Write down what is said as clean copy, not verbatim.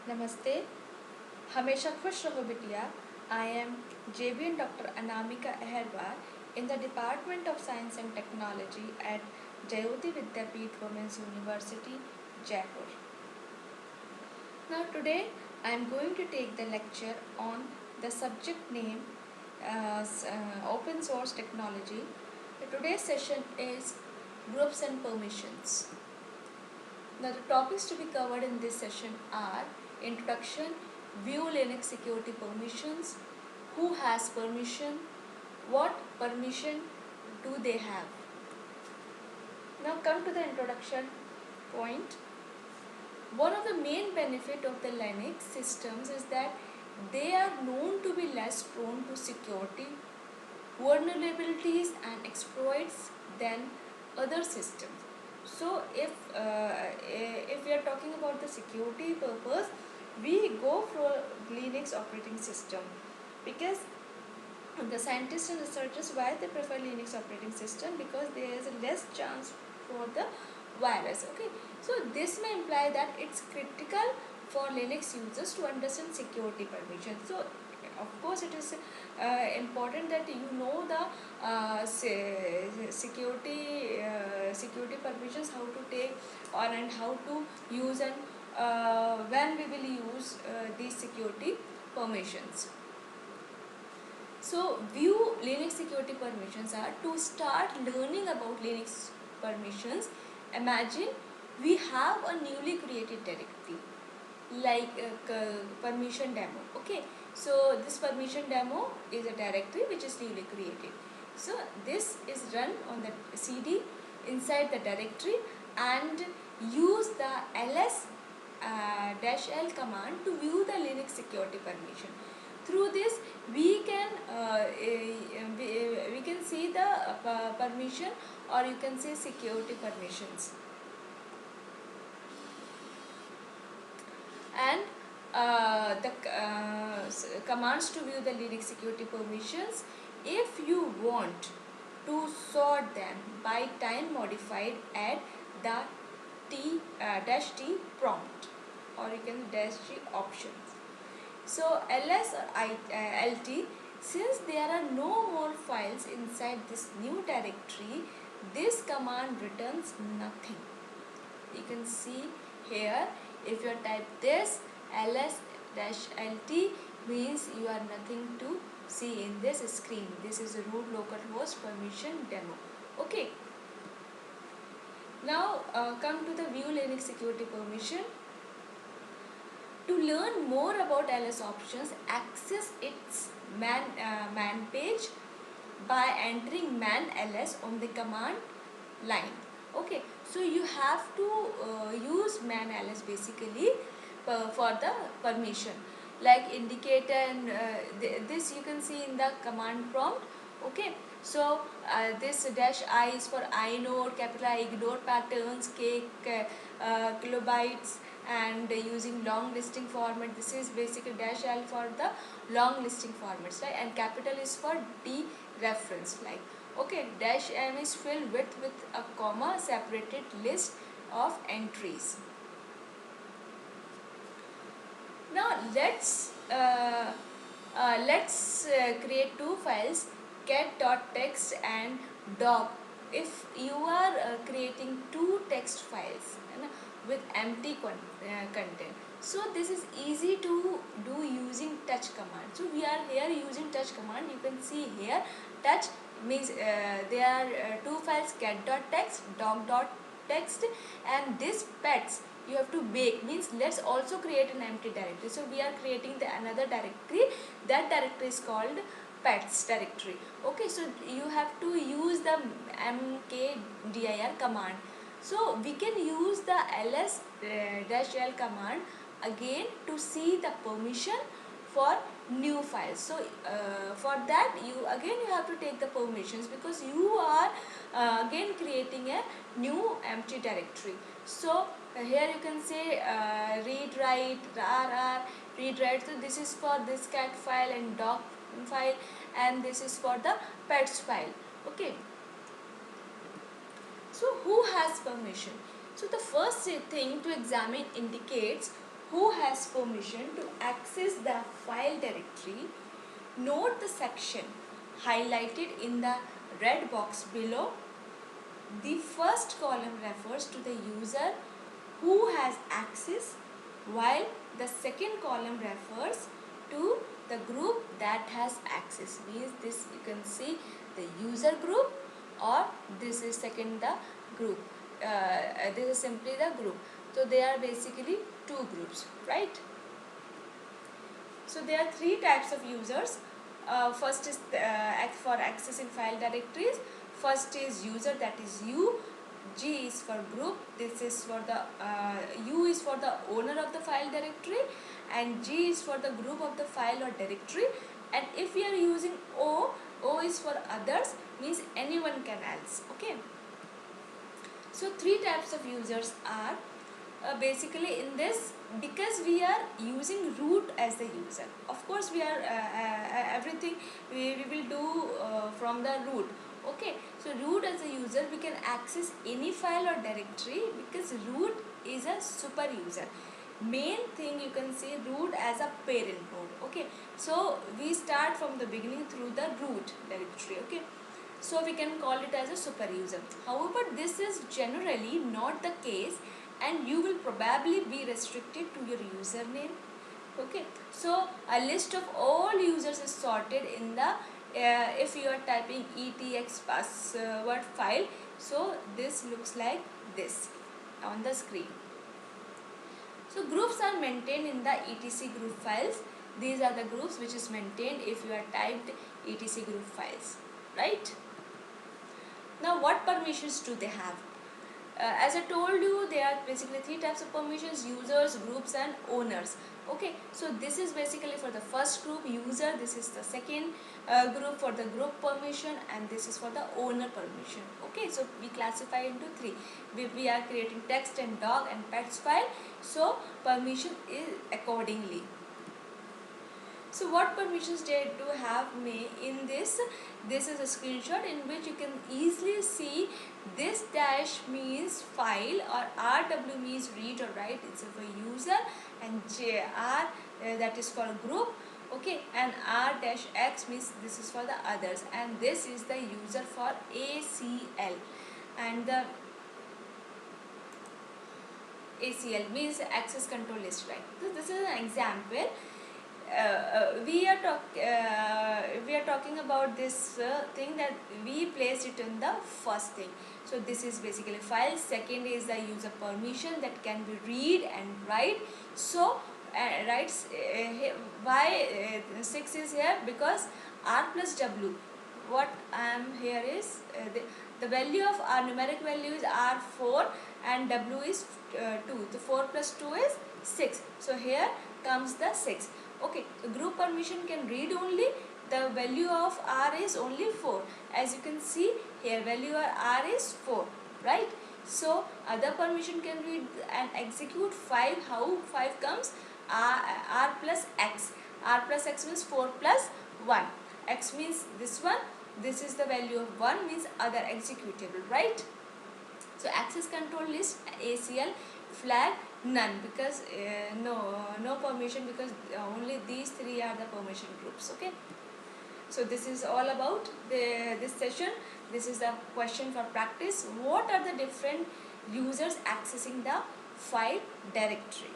नमस्ते। हमेशा खुश रहो बिटिया। I am JBN Dr. Anamika Aherwal in the Department of Science and Technology at Jayoti Vidyapeeth Women's University, Jaipur. Now today I am going to take the lecture on the subject name Open Source Technology. Today's session is Groups and Permissions. Now the topics to be covered in this session are Introduction, View Linux Security Permissions, who has permission, what permission do they have. Now come to the introduction point. One of the main benefits of the Linux systems is that they are known to be less prone to security vulnerabilities and exploits than other systems. So if we are talking about the security purpose, we go for Linux operating system because the scientists and researchers, why they prefer Linux operating system, because there is a less chance for the virus. Okay, so this may imply that it's critical for Linux users to understand security permissions. So of course it is important that you know the security permissions, how to take on and how to use, and when we will use these security permissions. So view Linux security permissions are to start learning about Linux permissions. Imagine we have a newly created directory like permission demo. Okay, so this permission demo is a directory which is newly created. So this is run on the CD inside the directory and use the ls -l command to view the Linux security permission. Through this we can see the permission, or you can say security permissions. And the commands to view the Linux security permissions, if you want to sort them by time modified, add the -t prompt, or you can -t options. So ls or lt, since there are no more files inside this new directory, this command returns nothing. You can see here, if you type this ls-lt, means you are nothing to see in this screen. This is a root localhost permission demo. Okay, now come to the view Linux security permission. To learn more about ls options, access its man page by entering man ls on the command line. Okay, so you have to use man ls basically for the permission, like indicator, and this you can see in the command prompt. Okay, so this -i is for inode, capital I ignore patterns, kilobytes, and using long listing format. This is basically -l for the long listing formats, right? And capital is for dereference, like. Okay, -m is filled with a comma separated list of entries. Now let's create two files, cat.txt and doc. If you are creating two text files with empty content, so this is easy to do using touch command. So we are here using touch command. You can see here touch means there are two files, cat.txt, doc.txt, and this pets you have to bake, means let's also create an empty directory. So we are creating the another directory. That directory is called pets directory. Okay, so you have to use the mkdir command. So we can use the ls-l command again to see the permission for new files. So for that you have to take the permissions, because you are again creating a new empty directory. So here you can say read write rr read write. So this is for this cat file and doc file, and this is for the pets file. Okay, so who has permission? So the first thing to examine indicates who has permission to access the file directory. Note the section highlighted in the red box below. The first column refers to the user who has access, while the second column refers to the group that has access. Means this, you can see the user group, or this is second the group. This is simply the group. So they are basically two groups, right? So there are three types of users. First is for accessing file directories. First is user, that is you. G is for group. This is for the U is for the owner of the file directory, and G is for the group of the file or directory. And if we are using O, O is for others, means anyone can else. Okay. So three types of users are basically in this, because we are using root as the user. Of course, we are everything we will do from the root. Okay, so root as a user, we can access any file or directory because root is a super user. Main thing, you can see root as a parent node. Okay, so we start from the beginning through the root directory. Okay, so we can call it as a super user. However, this is generally not the case, and you will probably be restricted to your username. Okay, so a list of all users is sorted in the if you are typing etx password file, so this looks like this on the screen. So groups are maintained in the etc group files. These are the groups which is maintained if you are typed etc group files, right? Now what permissions do they have? As I told you, there are basically three types of permissions: users, groups and owners. Okay, so this is basically for the first group, user. This is the second group for the group permission, and this is for the owner permission. Okay, so we classify into three. We are creating text and dog and pets file, so permission is accordingly. So what permissions they do have me in this? This is a screenshot in which you can easily see this dash means file, or RW means read or write, it's for user, and JR that is for group. Okay, and R dash X means this is for the others, and this is the user for ACL, and the ACL means access control list, right? So this is an example. We are talking about this thing that we placed it in the first thing. So this is basically file. Second is the user permission that can be read and write. So writes why 6 is here, because R plus W. What I am here is the value of our numeric value is R4 and W is 2. The 4 plus 2 is 6. So here comes the 6. Okay, the group permission can read only. The value of R is only 4. As you can see here, value of R is 4, right? So other permission can read and execute 5. How 5 comes? R plus X. R plus X means 4 plus 1. X means this one. This is the value of 1, means other executable, right? So access control list, ACL, flag none, because no permission, because only these three are the permission groups. Okay, so this is all about this session. This is the question for practice. What are the different users accessing the file directory?